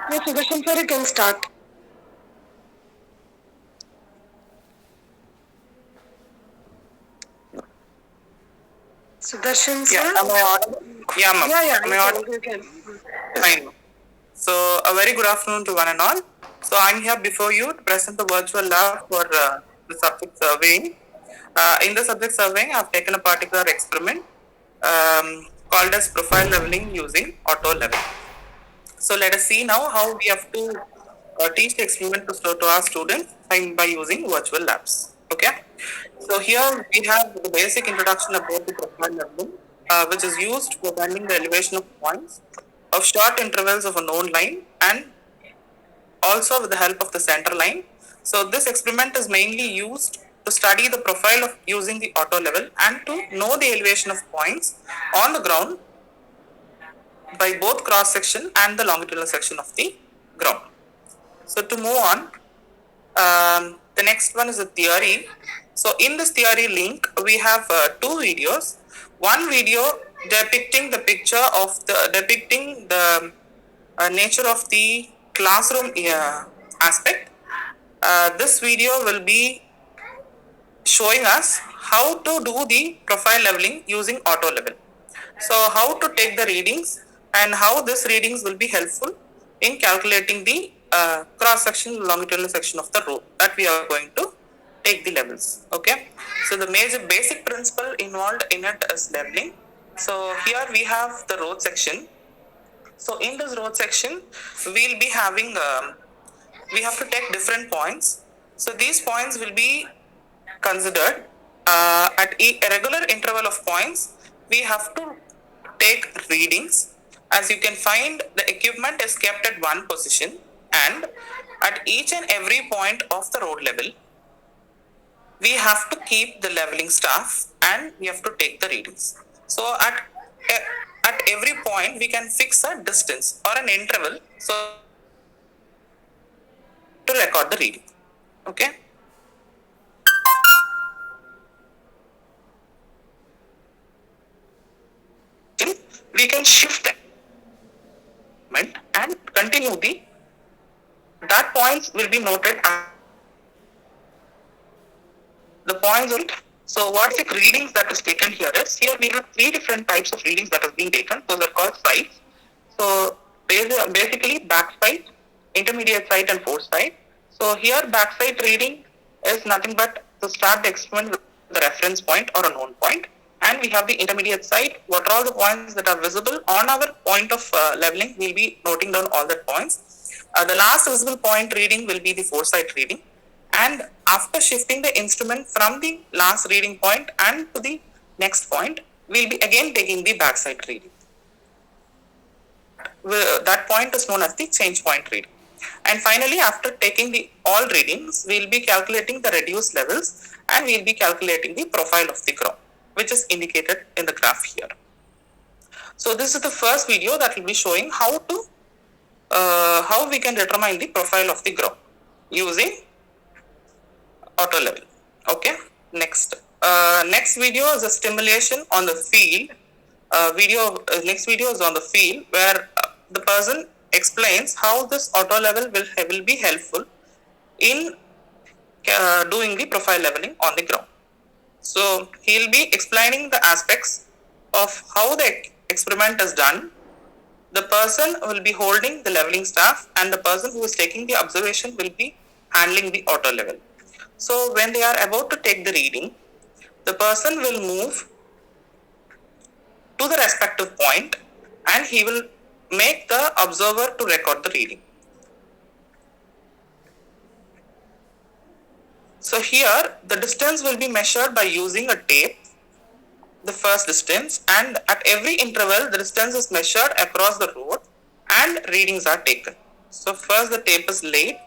Yes, Sudarshan sir, you can start. Sudarshan sir? Yeah, am I audible? Yeah, ma'am. Yeah, Am I audible? you can. Fine. So, a very good afternoon to one and all. So, I'm here before you to present the virtual lab for the subject surveying. In the subject surveying, I've taken a particular experiment called as profile leveling using auto level. So, let us see now how we have to teach the experiment to our students by using virtual labs. Okay. So here we have the basic introduction about the profile leveling, which is used for finding the elevation of points of short intervals of a known line and also with the help of the center line. So this experiment is mainly used to study the profile of using the auto level and to know the elevation of points on the ground by both cross section and the longitudinal section of the ground. So to move on, the next one is a theory. So in this theory link, we have two videos. One video depicting the picture of depicting the nature of the classroom aspect. This video will be showing us how to do the profile leveling using auto level. So how to take the readings and how this readings will be helpful in calculating the cross section, longitudinal section of the row that we are going to take the levels. Okay. So the major basic principle involved in it is leveling. So here we have the road section. So in this road section, we'll be having we have to take different points. So these points will be considered at a regular interval of points. We have to take readings. As you can find, the equipment is kept at one position, and at each and every point of the road level, we have to keep the leveling staff and we have to take the readings. So at every point, we can fix a distance or an interval so to record the reading. Okay. We can shift them and continue the that points will be noted as the points will. So what's the readings that is taken here is here we have three different types of readings that has been taken. Those are called sites. So basically backside, intermediate site and force site. So here backside reading is nothing but to start the experiment with the reference point or a known point. And we have the intermediate site. What are all the points that are visible on our point of leveling? We'll be noting down all the points. The last visible point reading will be the foresight reading. And after shifting the instrument from the last reading point and to the next point, we'll be again taking the backside reading. That point is known as the change point reading. And finally, after taking the all readings, we'll be calculating the reduced levels and we'll be calculating the profile of the ground, which is indicated in the graph here. So this is the first video that will be showing how we can determine the profile of the ground using auto level. Okay. Next video is a stimulation on the field. Next video is on the field where the person explains how this auto level will be helpful in doing the profile leveling on the ground. So he'll be explaining the aspects of how the experiment is done. The person will be holding the leveling staff and the person who is taking the observation will be handling the auto level. So when they are about to take the reading, the person will move to the respective point and he will make the observer to record the reading. So here the distance will be measured by using a tape, the first distance, and at every interval the distance is measured across the road and readings are taken. So first the tape is laid,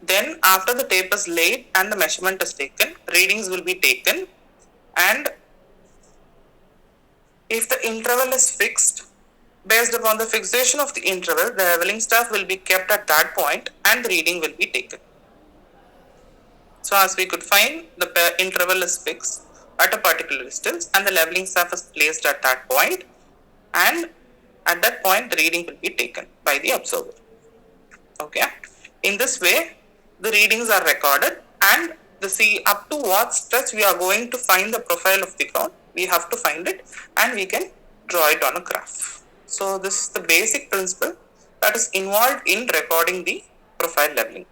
then after the tape is laid and the measurement is taken, readings will be taken, and if the interval is fixed, based upon the fixation of the interval, the leveling staff will be kept at that point and the reading will be taken. So as we could find, the interval is fixed at a particular distance and the leveling staff is placed at that point, and at that point the reading will be taken by the observer. Okay. In this way, the readings are recorded, and the see up to what stretch we are going to find the profile of the ground. We have to find it, and we can draw it on a graph. So this is the basic principle that is involved in recording the profile leveling.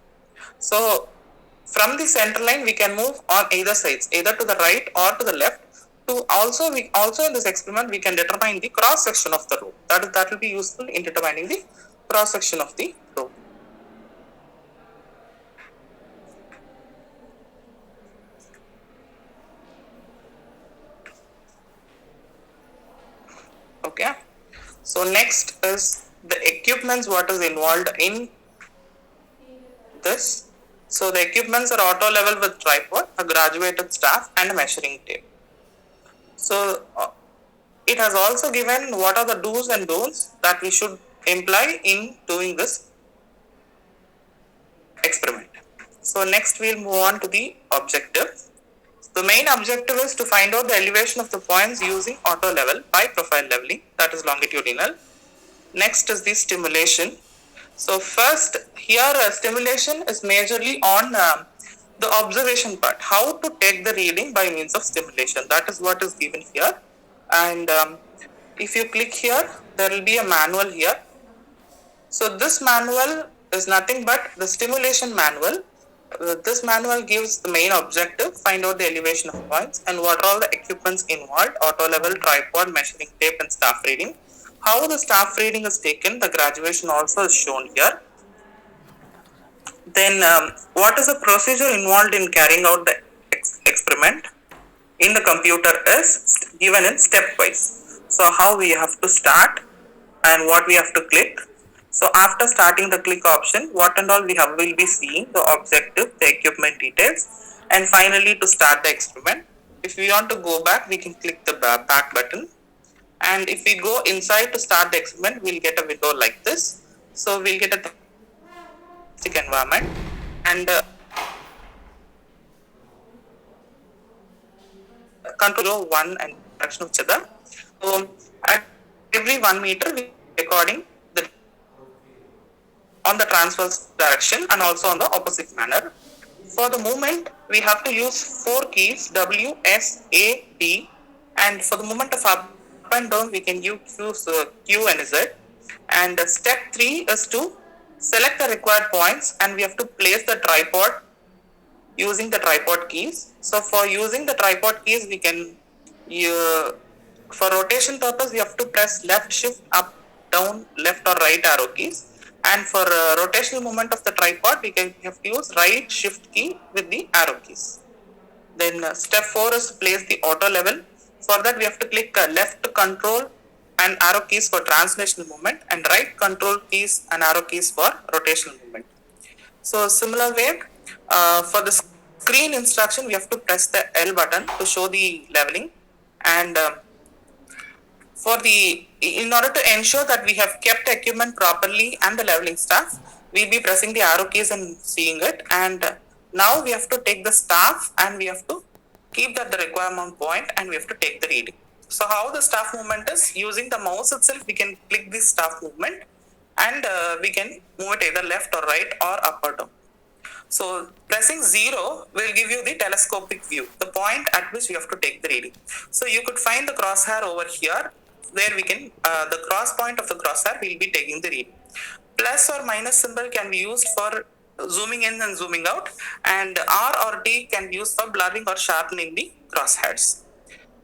So from the center line, we can move on either sides, either to the right or to the left. To also in this experiment, we can determine the cross section of the rope. That will be useful in determining the cross section of the rope. Okay. So next is the equipments what is involved in this. So the equipments are auto level with tripod, a graduated staff, and a measuring tape. So it has also given what are the do's and don'ts that we should imply in doing this experiment. So next we'll move on to the objective. The main objective is to find out the elevation of the points using auto level by profile leveling, that is longitudinal. Next is the stimulation. So first here stimulation is majorly on the observation part, how to take the reading by means of stimulation. That is what is given here. And if you click here, there will be a manual here. So this manual is nothing but the stimulation manual. This manual gives the main objective, find out the elevation of points and what are all the equipments involved, auto level, tripod, measuring tape and staff reading. How the staff reading is taken, the graduation also is shown here. Then what is the procedure involved in carrying out the experiment in the computer is given in stepwise. So how we have to start and what we have to click. So after starting the click option, what and all will be seeing, the objective, the equipment details, and finally to start the experiment. If we want to go back, we can click the back button. And if we go inside to start the experiment, we'll get a window like this. So we'll get a environment and control 1 and direction of each other. So at every 1 meter, we are recording on the transverse direction and also on the opposite manner. For the movement, we have to use 4 keys W, S, A, D, and for the movement of up and down, we can use Q and Z. And step 3 is to select the required points and we have to place the tripod using the tripod keys. So for using the tripod keys, we can, for rotation purpose, we have to press left shift, up, down, left or right arrow keys. And for rotational movement of the tripod, we have to use right shift key with the arrow keys. Then step 4 is to place the auto level. For that, we have to click left control and arrow keys for translational movement and right control keys and arrow keys for rotational movement. So similar way, for the screen instruction, we have to press the L button to show the leveling. And in order to ensure that we have kept equipment properly and the leveling staff, we'll be pressing the arrow keys and seeing it. And now we have to take the staff and we have to keep that the requirement point and we have to take the reading. So how the staff movement is, using the mouse itself, we can click this staff movement and we can move it either left or right or up or down. So pressing 0 will give you the telescopic view, the point at which we have to take the reading. So you could find the crosshair over here, where we can, the cross point of the crosshair will be taking the reading. Plus or minus symbol can be used for zooming in and zooming out, and R or D can be used for blurring or sharpening the crosshairs.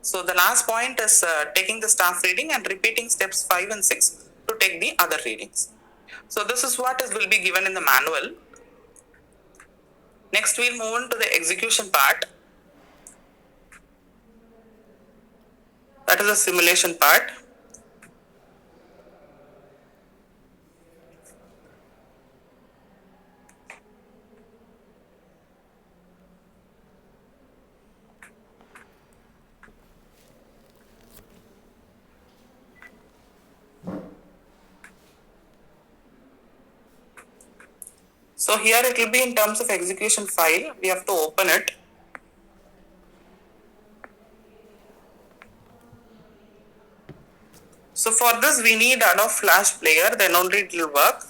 So the last point is taking the staff reading and repeating steps 5 and 6 to take the other readings. So this is what will be given in the manual. Next we'll move on to the execution part. That is the simulation part. So here it will be in terms of execution file. We have to open it. So for this we need Adobe Flash Player, then only it will work.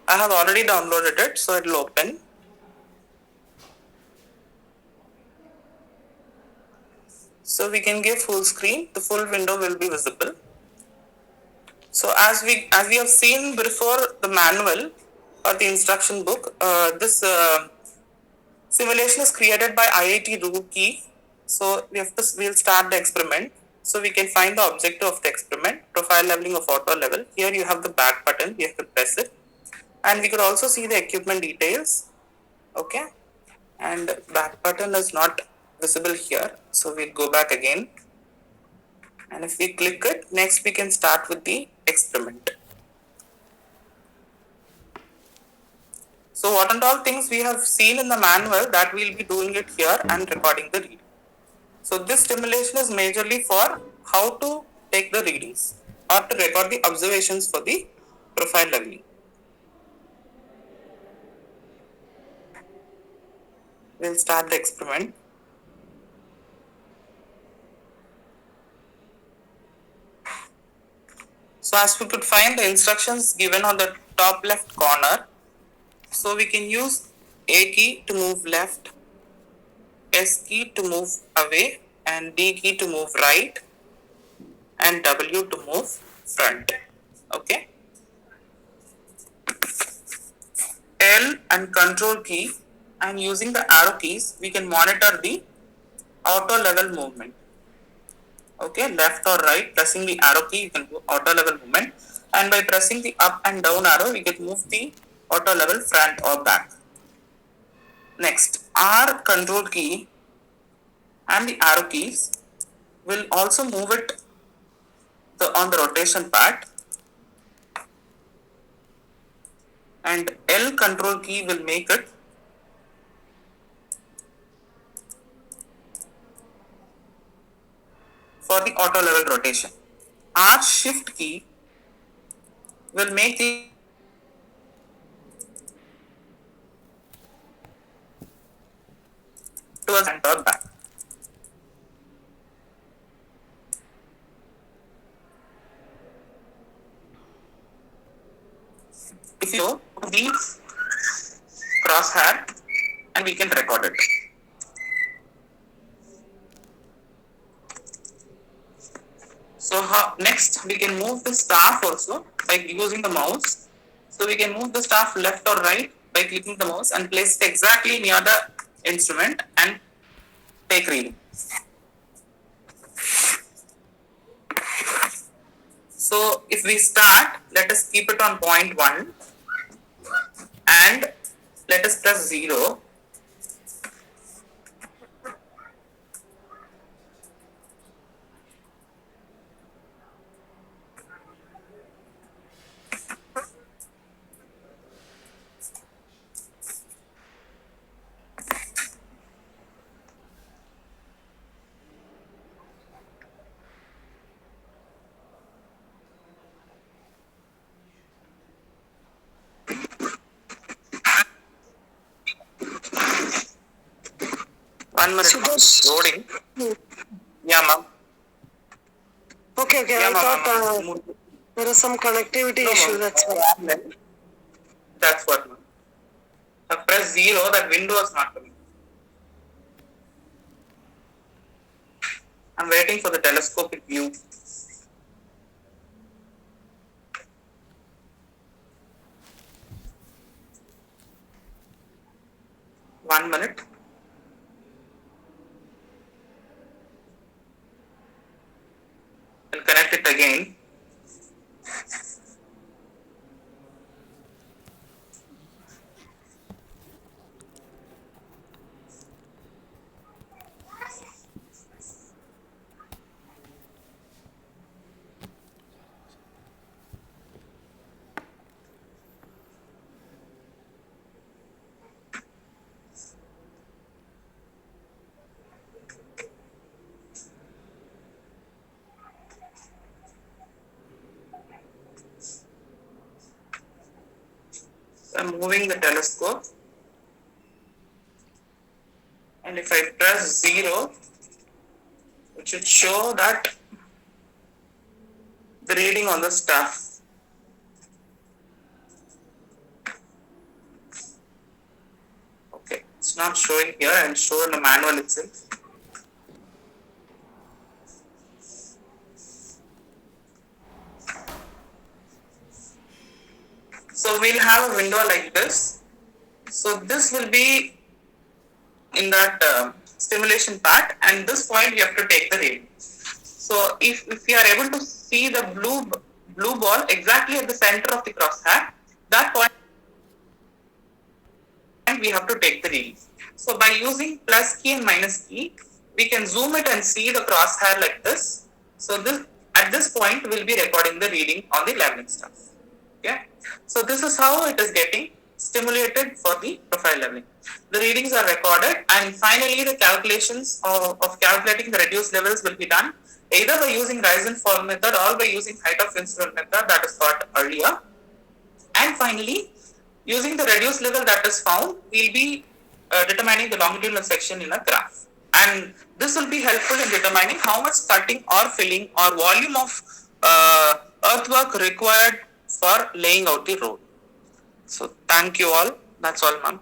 I have already downloaded it, so it will open. So we can give full screen, the full window will be visible. So as we have seen before, the manual or the instruction book, this simulation is created by IIT Roorkee. So we'll start the experiment. So we can find the objective of the experiment, profile leveling of auto level. Here you have the back button, you have to press it. And we could also see the equipment details. Okay. And back button is not visible here. So we'll go back again. And if we click it, next we can start with the experiment. So what and all things we have seen in the manual, that we'll be doing it here and recording the reading. So this simulation is majorly for how to take the readings or to record the observations for the profile leveling. We'll start the experiment. So as we could find the instructions given on the top left corner, so we can use A key to move left, S key to move away, and D key to move right, and W to move front. Okay. L and control key, and using the arrow keys, we can monitor the auto level movement. Okay, left or right, pressing the arrow key, you can do auto level movement. And by pressing the up and down arrow, we can move the auto level front or back. Next, R control key and the arrow keys will also move it on the rotation part, and L control key will make it for the auto level rotation. R shift key will make the towards and or back. If you the crosshair, and we can record it. So next we can move the staff also by using the mouse. So we can move the staff left or right by clicking the mouse and place it exactly near the instrument and take reading. So if we start, let us keep it on 0.1 and let us press 0. One minute, loading. Yeah, ma'am. Okay, Yeah, I thought there is some connectivity issue, that's why. That's what, ma'am. I press 0, that window is not coming. I'm waiting for the telescopic view. One minute. I'll connect it again. I'm moving the telescope, and if I press 0, it should show that the reading on the staff. not showing here. I'll show in the manual itself. So we'll have a window like this. So this will be in that stimulation part, and this point we have to take the reading. So if you are able to see the blue ball exactly at the center of the crosshair, that point we have to take the reading. So by using plus key and minus key, we can zoom it and see the crosshair like this. So this at this point we'll be recording the reading on the leveling stuff. Okay. So this is how it is getting stimulated for the profile leveling. The readings are recorded, and finally the calculations of calculating the reduced levels will be done either by using rise and fall method or by using height of instrument method that is taught earlier. And finally, using the reduced level that is found, we'll be determining the longitudinal section in a graph. And this will be helpful in determining how much cutting or filling or volume of earthwork required for laying out the road. So thank you all. That's all, ma'am.